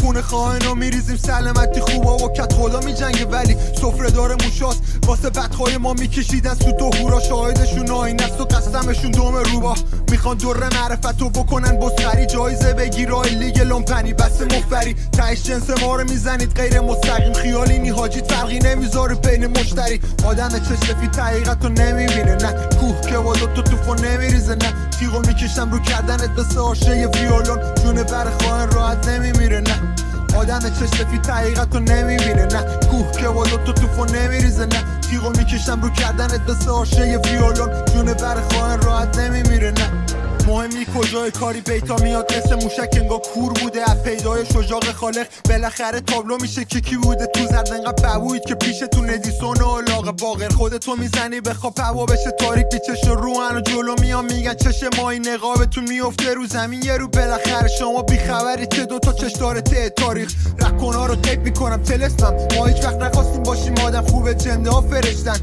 خونه خواهنو میریزیم سلامتی خوبا و کت خدا میجنگه ولی سفره داره موشاست واسه بدخوای ما میکشیدن سود و هورا شاهدشون آین است و قسمشون دوم روبا میخوان دور معرفتو بکنن بسخری جایزه بگیرای لیگ لومپنی بس مفری تهش جنس ما رو میزنید غیر مستقیم خیالی نی حاجی فرقی نمیذاره بین مشتری آدم چشفی حقیقتو نمیبینه نه کوه که وادو تو توفو نمیریزه نه تیغو میکشم رو کردنت بسه آشه یه ویولون جونه بر خواهن راحت نمیمیره نه آدم چشفی حقیقتو نمیبینه نه کوه که وادو تو توفو نمیریزه نه تیغو میکشم رو کردنت بسه آشه یه ویولون جونه بر خواهن راحت نمیمیره نه مهمی کجای کاری بیتا میاد مثل موشک انگار کور بوده از پیدای شجاق خالق بالاخره تابلو میشه که کی بوده تو زرد انقدر ببوید که پیشتون ادیسون و لاغ باقر خودتو میزنی بخواب هوا بشه تاریک بیچش روحن و جلو میان میگن چش مایی نقابتون میفته رو زمین یه رو بالاخره شما بیخبری چه دوتا چش داره ته تاریخ رکنها رو تیپ میکنم تلسمم ما هیچ وقت نخواستیم باشیم آدم خوبه جنده ها فرشتن